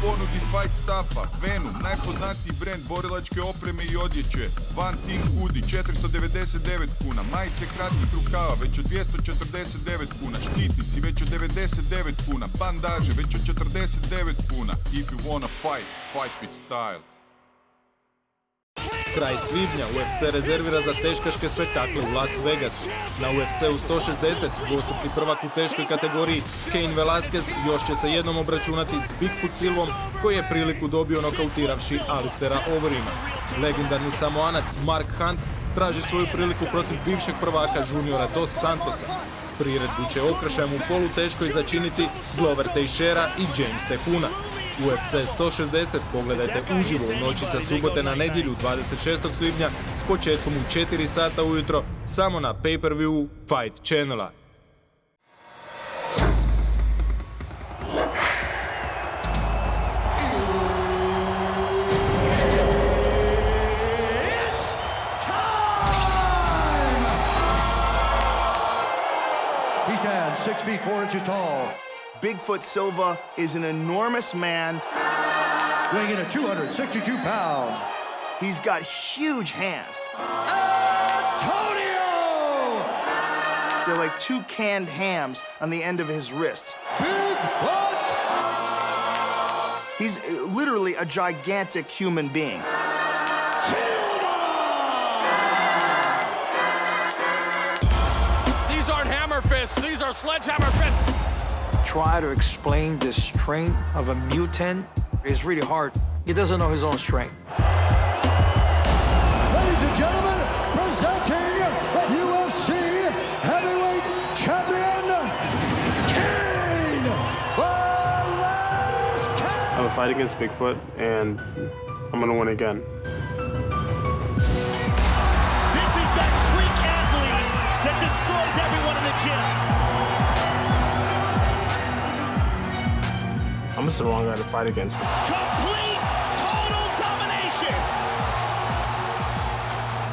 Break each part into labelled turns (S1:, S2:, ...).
S1: ponudi fight stuffa, Venom, najpoznatiji brend borilačke opreme i odjeće, Van Team Hoodie, 499 kuna, majice kratkih rukava, već od 249 kuna, štitnici, već od 99 kuna, bandaže, već od 49 kuna. If you wanna fight, fight with style.
S2: Kraj svibnja UFC rezervira za teškaške spektakle u Las Vegasu. Na UFC-u 160, dvostruki prvak u teškoj kategoriji, Cain Velasquez još će se jednom obračunati s Bigfoot Silvom, koji je priliku dobio nokautiravši Alistera Overeema. Legendarni Samoanac Mark Hunt traži svoju priliku protiv bivšeg prvaka juniora dos Santosa. Priredbu će okršajem u poluteškoj začiniti Glover Texeira i James Huna. UFC 160 pogledajte uživo u noći sa subote na nedjelju 26. svibnja s početkom u 4 sata ujutro samo na pay-per-view Fight Channela.
S3: He stands 6 feet 4 inches tall.
S4: Bigfoot Silva is an enormous man.
S3: Weighing in at 262 pounds.
S4: He's got huge hands.
S3: Antonio!
S4: They're like two canned hams on the end of his wrists.
S3: Bigfoot!
S4: He's literally a gigantic human being.
S5: These aren't hammer fists, these are sledgehammer fists.
S6: Try to explain the strength of a mutant is really hard. He doesn't know his own strength.
S3: Ladies and gentlemen, presenting the UFC heavyweight champion, Cain Velasquez!
S7: I have a fight against Bigfoot, and I'm gonna win again.
S5: This is that freak athlete that destroys everyone in the gym.
S7: I'm just the wrong guy to fight against.
S5: Complete, total domination.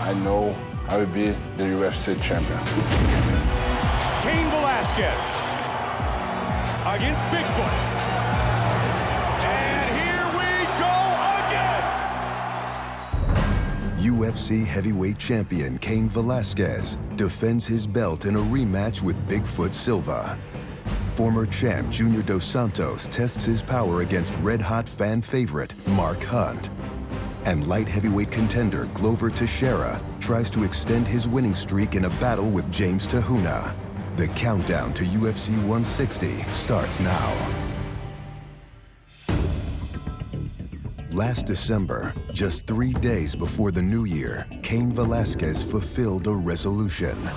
S1: I know I will be the UFC champion.
S5: Cain Velasquez against Bigfoot. And here we go again.
S8: UFC heavyweight champion Cain Velasquez defends his belt in a rematch with Bigfoot Silva. Former champ Junior Dos Santos tests his power against red-hot fan favorite Mark Hunt. And light heavyweight contender Glover Texeira tries to extend his winning streak in a battle with James Huna. The countdown to UFC 160 starts now. Last December, just 3 days before the new year, Cain Velasquez fulfilled a resolution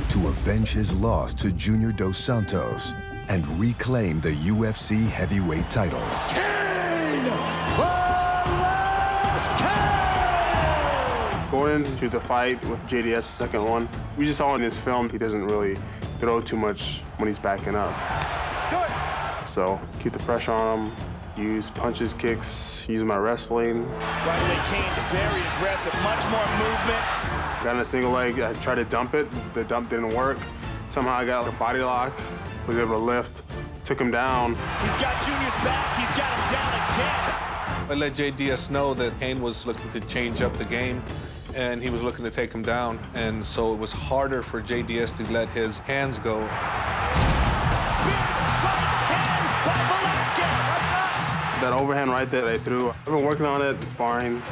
S8: to avenge his loss to Junior Dos Santos and reclaim the UFC heavyweight title.
S3: Cain Velasquez!
S7: Going into the fight with JDS, the second one, we just saw in his film he doesn't really throw too much when he's backing up. So keep the pressure on him, use punches, kicks, use my wrestling.
S5: Right away, Cain, very aggressive, much more movement.
S7: Got in a single leg, I tried to dump it, the dump didn't work. Somehow I got like a body lock, was able to lift, took him down.
S5: He's got Junior's back, he's got him down again.
S9: I let JDS know that Cain was looking to change up the game, and he was looking to take him down, and so it was harder for JDS to let his hands go.
S5: Big right hand by Velasquez.
S7: That overhand right that I threw, I've been working on it, sparring.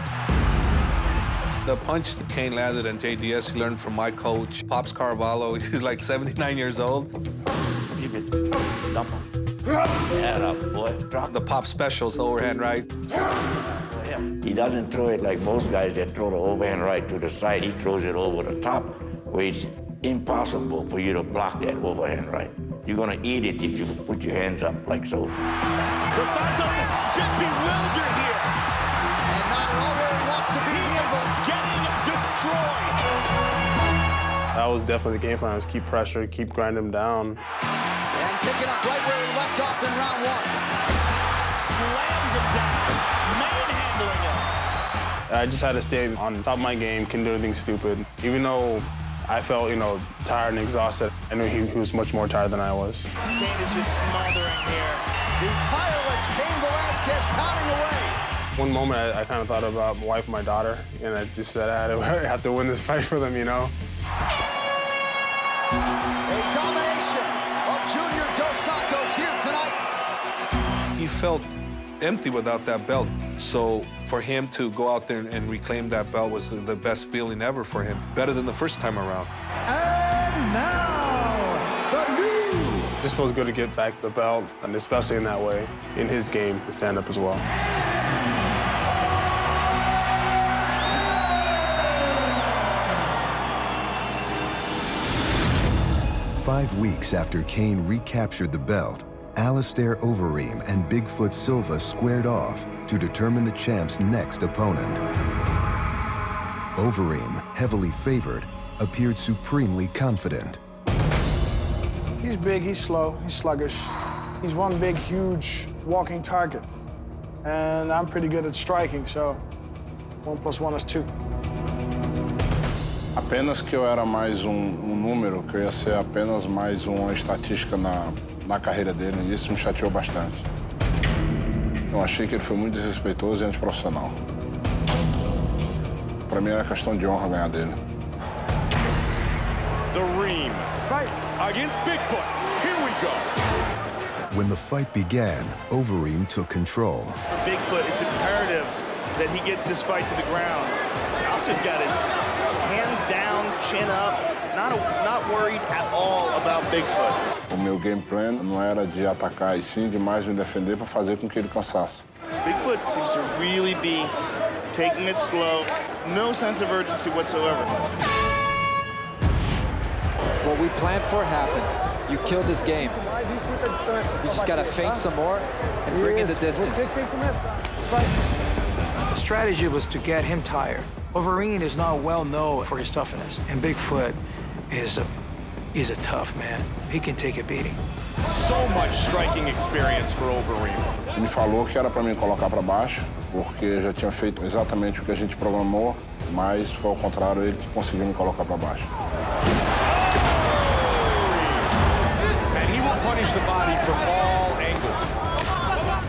S9: The punch that Cain landed on JDS, he learned from my coach, Pops Carvalho. He's like 79 years old.
S10: Keep it. Dump him. Head up, boy. Drop
S9: The Pop specials, the overhand right.
S10: He doesn't throw it like most guys that throw the overhand right to the side. He throws it over the top, where it's impossible for you to block that overhand right. You're gonna eat it if you put your hands up like so.
S5: Dos Santos is just bewildered here.
S3: And not already wants to be here, but
S5: Getting destroyed.
S7: That was definitely the game plan, was keep pressure, keep grinding him down.
S3: and picking up right where he left off in round one.
S5: Slams him down, manhandling him.
S7: I just had to stay on top of my game, couldn't do anything stupid. Even though I felt, tired and exhausted, I knew he was much more tired than I was.
S5: Cain is just smothering here.
S3: The tireless Cain Velasquez pounding away.
S7: One moment I kind of thought about my wife and my daughter, and I just said I had to win this fight for them, you know?
S3: A domination of Junior Dos Santos here tonight.
S9: He felt empty without that belt. So for him to go out there and reclaim that belt was the best feeling ever for him. Better than the first time around.
S3: And now, the new.
S7: It just feels good to get back the belt, and especially in that way, in his game, to stand up as well.
S8: 5 weeks after Cain recaptured the belt, Alistair Overeem and Bigfoot Silva squared off to determine the champ's next opponent. Overeem, heavily favored, appeared supremely confident.
S11: He's big, he's slow, he's sluggish. He's one big, huge walking target. And I'm pretty good at striking, so 1 + 1 is 2.
S12: Apenas que eu era mais número, que eu ia ser apenas mais uma estatística na carreira dele, e isso me chateou bastante. Eu achei que ele foi muito desrespeitoso e antiprofissional. Para mim era questão de honra ganhar dele.
S5: The Ream against Bigfoot. Here we go.
S8: When the fight began, Overeem took control.
S4: For Bigfoot, it's imperative that he gets this fight to the ground. Alistair's got his hands down, chin up, not worried at all about Bigfoot.
S12: O meu game plan não era de atacar, e sim de mais me defender para fazer com que ele cansasse.
S4: Bigfoot seems to really be taking it slow, no sense of urgency whatsoever.
S13: What we planned for happened. You killed this game. You just gotta feint some more and bring in the distance.
S6: The strategy was to get him tired. Overeem is not well known for his toughness, and Bigfoot is a tough man. He can take a beating.
S5: So much striking experience for Overeem.
S12: Ele me falou que era para mim colocar para baixo, porque já tinha feito exatamente o que a gente programou, mas foi ao contrário, ele que conseguiu me colocar para baixo.
S5: And he will punish the body from all angles.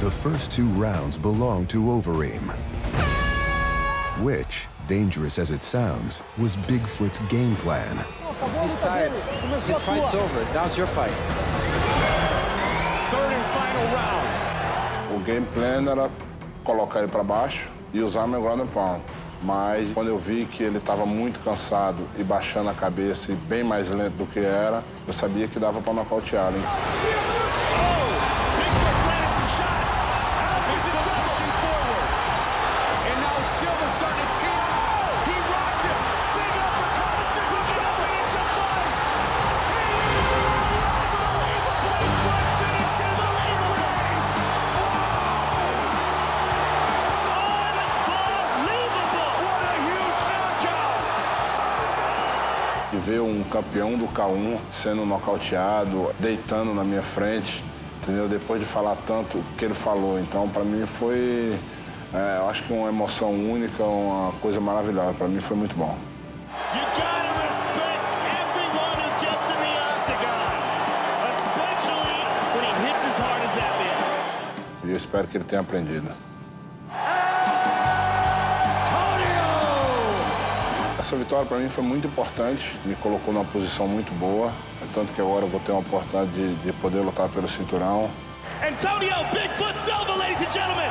S8: The first 2 rounds belonged to Overeem, which, dangerous as it sounds, was Bigfoot's game plan.
S13: He's tired. His fight's over. Now's your fight.
S5: Third and final round.
S12: O game plan era colocar ele para baixo e usar meu ground and pound. Mas quando eu vi que ele estava muito cansado e baixando a cabeça e bem mais lento do que era, eu sabia que dava para nocauteá-lo.
S5: Bigfoot's landing some shots. Alistair's pushing forward. And now Silva's starting to tear. He rocked him. Big uppercut. This is a finish of fight. Bigfoot finishes the ring. Unbelievable. What a huge knockout.
S12: E ver um campeão do K1 sendo nocauteado, deitando na minha frente, entendeu? Depois de falar tanto que ele falou. Então, para mim foi, eu acho que uma emoção única, uma coisa maravilhosa. Para mim foi muito bom.
S5: You gotta respect everyone who gets in the octagon, especially when he hits as hard as that man.
S12: E eu espero que ele tenha aprendido. Essa vitória para mim foi muito importante, me colocou numa posição muito boa, tanto que agora eu vou ter uma oportunidade de poder lutar pelo cinturão.
S5: Antonio Bigfoot Silva, ladies and gentlemen.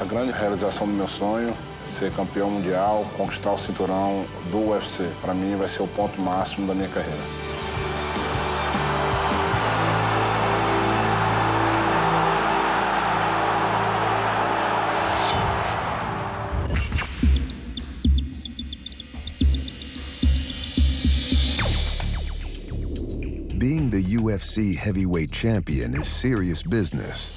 S12: A grande realização do meu sonho, ser campeão mundial, conquistar o cinturão do UFC, para mim vai ser o ponto máximo da minha carreira.
S8: Being the UFC heavyweight champion is serious business.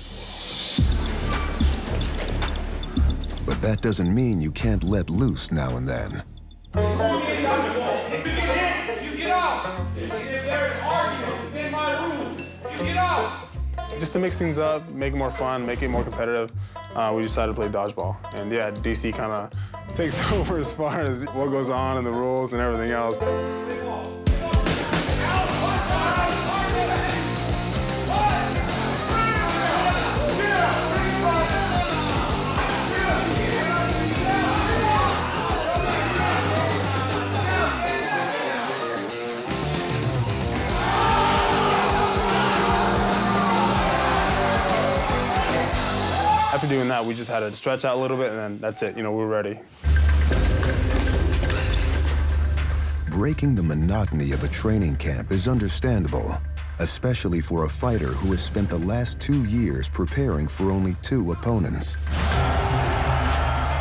S8: But that doesn't mean you can't let loose now and then.
S14: You get out! If there's argument within my room, you get out!
S7: Just to mix things up, make it more fun, make it more competitive, we decided to play dodgeball. And yeah, DC kind of takes over as far as what goes on and the rules and everything else. After doing that, we just had to stretch out a little bit, and then that's it. You know, we're ready.
S8: Breaking the monotony of a training camp is understandable, especially for a fighter who has spent the last 2 years preparing for only 2 opponents.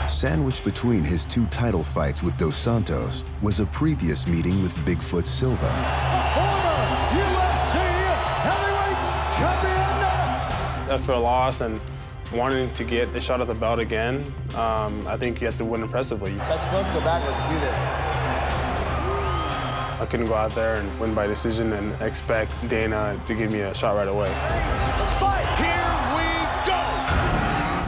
S8: Sandwiched between his 2 title fights with Dos Santos was a previous meeting with Bigfoot Silva.
S3: Former UFC heavyweight champion!
S7: After a loss and wanting to get a shot at the belt again, I think you have to win impressively.
S15: Touch close, go back, let's do this.
S7: I couldn't go out there and win by decision and expect Dana to give me a shot right away.
S3: Let's fight! Here we go!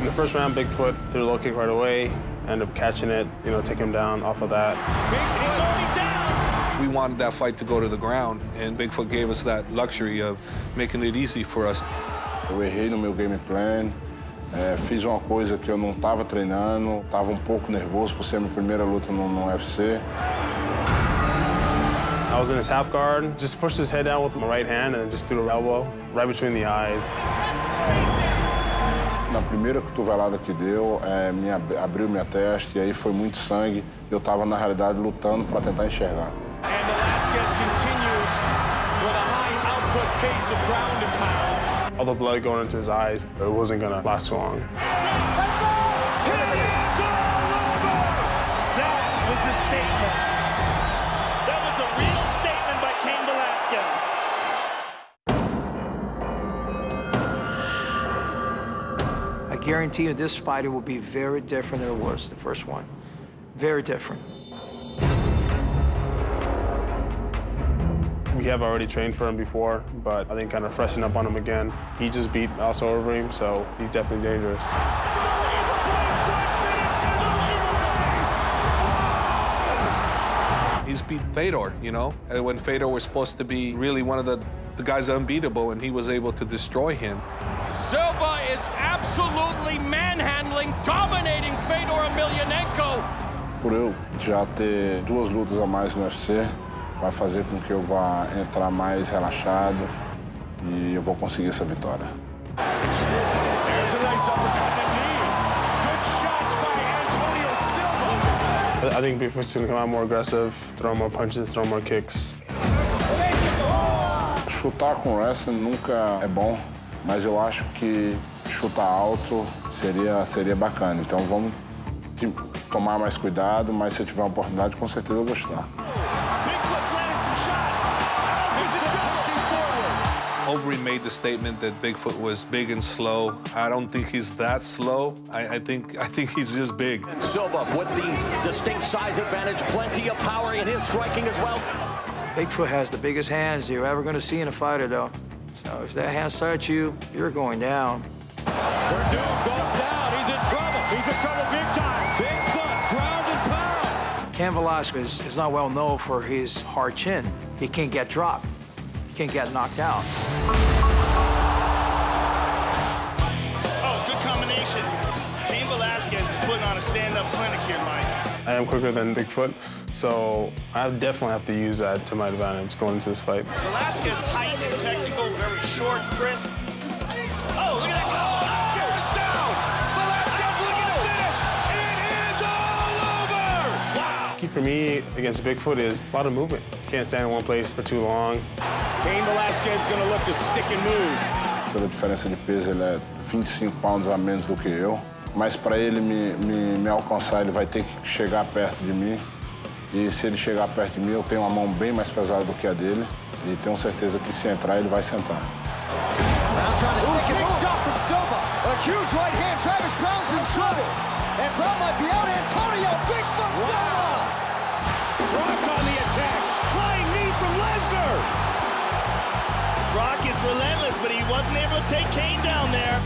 S7: In the first round, Bigfoot threw a low kick right away, ended up catching it, you know, take him down off of that.
S3: Bigfoot already down!
S9: We wanted that fight to go to the ground, and Bigfoot gave us that luxury of making it easy for us.
S12: Eu errei no meu game plan, fiz uma coisa que eu não estava treinando, estava um pouco nervoso por ser a minha primeira luta no UFC.
S7: I was in his half guard, just pushed his head down with my right hand and just threw an elbow right between the eyes.
S12: Na primeira cotovelada que deu, abriu minha testa e aí foi muito sangue. Eu estava, na realidade, lutando para tentar enxergar.
S5: And Velasquez continues with a high output pace of ground and pound.
S7: All the blood going into his eyes, it wasn't going to last too long.
S4: That was a statement. That was a real statement by Cain Velasquez.
S6: I guarantee you this fight will be very different than it was the first one. Very different.
S7: We have already trained for him before, but I think kind of freshen up on him again. He just beat also Overeem, so he's definitely dangerous.
S9: He's beat Fedor, you know, when Fedor was supposed to be really one of the guys unbeatable, and he was able to destroy him.
S14: Silva is absolutely manhandling, dominating Fedor Emelianenko.
S12: Por eu já ter 2 lutas a mais no UFC, vai fazer com que eu vá entrar mais relaxado e eu vou conseguir essa vitória.
S5: There's a nice uppercut and knee. Good shots by Antonio Silva.
S7: I think Bigfoot's going to come out more aggressive, throw more punches, throw more kicks.
S12: Chutar com wrestling nunca é bom, mas eu acho que chutar alto seria bacana. Então vamos tomar mais cuidado, mas se eu tiver uma oportunidade, com certeza eu vou chutar.
S9: Overeem made the statement that Bigfoot was big and slow. I don't think he's that slow. I think he's just big.
S15: Silva with the distinct size advantage, plenty of power in his striking as well.
S6: Bigfoot has the biggest hands you're ever going to see in a fighter, though. So if that hand starts you, you're going down.
S5: Purdue goes down. He's in trouble. He's in trouble big time. Bigfoot, ground and pound.
S6: Cain Velasquez is not well known for his hard chin. He can't get dropped. He can't get knocked out.
S4: Oh, good combination. Cain Velasquez is putting on a stand-up clinic here, Mike.
S7: I am quicker than Bigfoot, so I definitely have to use that to my advantage going into this fight.
S4: Velasquez tight and technical, very short, crisp. Oh, look at that. Velasquez down. Velasquez looking to finish. It is all over. Wow.
S7: Key for me against Bigfoot is a lot of movement. Can't stand in one place for too long.
S5: Cain Velasquez is going to look to stick and move.
S12: Pela diferença de peso, ele é 25 pounds a menos do que eu. Mas para ele me alcançar, ele vai ter que chegar perto de mim. E se ele chegar perto de mim, eu tenho uma mão bem mais pesada do que a dele. E tenho certeza que se entrar, ele vai sentar.
S3: Now trying to stick it. Big shot from Silva. A huge right hand. Travis Brown's in trouble. And Brown might be out. Antonio Bigfoot Silva.
S5: Brock on the attack. Flying knee from Lesnar.
S4: Brock is relentless, but he wasn't able to take Cain down there.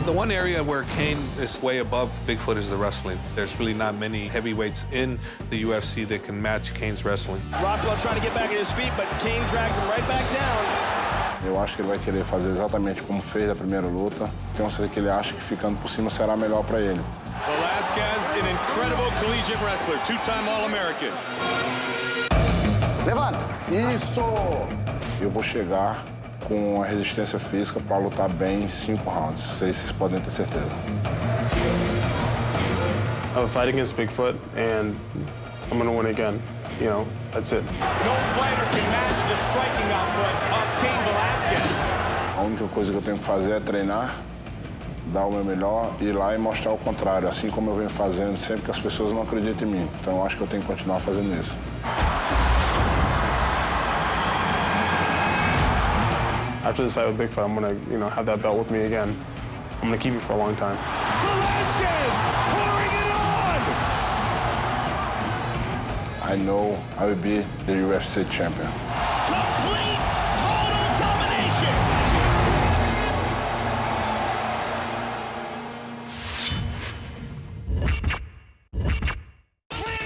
S9: The one area where Cain is way above Bigfoot is the wrestling. There's really not many heavyweights in the UFC that can match Cain's wrestling.
S4: Rockwell trying to get back at his feet, but Cain drags him right back down.
S12: Eu acho que ele vai querer fazer exatamente como fez na primeira luta. Tenho certeza que ele acha que ficando por cima será melhor para ele.
S5: Velasquez, an incredible collegiate wrestler, 2-time All-American.
S3: Levanta. Isso.
S12: Eu vou chegar com a resistência física para lutar bem em 5 rounds. Isso aí vocês podem ter certeza.
S7: I have a fight against Bigfoot, and I'm going to win again. You know, that's it.
S5: No fighter can match the striking output of Cain Velasquez.
S12: A única coisa que eu tenho que fazer é treinar, dar o meu melhor, ir lá e mostrar o contrário, assim como eu venho fazendo sempre que as pessoas não acreditam em mim. Então eu acho que eu tenho que continuar fazendo isso.
S7: After this fight with Bigfoot, I'm going to, have that belt with me again. I'm going to keep it for a long time.
S5: Velasquez pouring it on!
S12: I know I will be the UFC champion.
S5: Complete, total domination!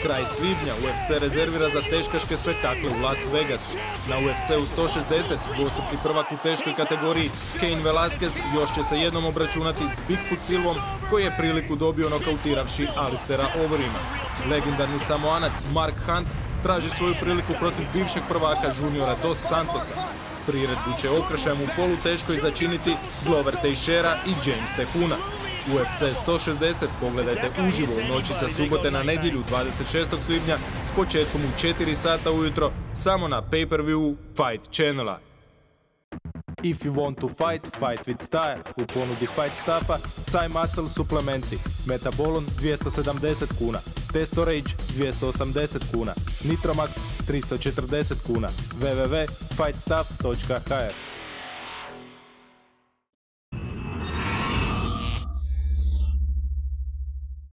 S2: Kraj svibnja UFC rezervira za teškaške spektakle u Las Vegasu. Na UFC-u 160, dvostruki prvak u teškoj kategoriji, Cain Velasquez još će se jednom obračunati s Bigfoot Silvom, koji je priliku dobio nokautiravši Alistera Overeema. Legendarni Samoanac Mark Hunt traži svoju priliku protiv bivšeg prvaka juniora dos Santosa. Priredbu će okršajem u poluteškoj začiniti Glover Texeira i James Huna. UFC 160 pogledajte uživo u noći sa subote na nedjelju 26. svibnja s početkom u 4 sata ujutro samo na pay-per-view Fight Channela. If you want to fight, fight with style. U ponudi Fight Staffa, Sci Muscle suplementi. Metabolon 270 kuna, Testorage 280 kuna, Nitromax 340 kuna, www.fightstaff.hr.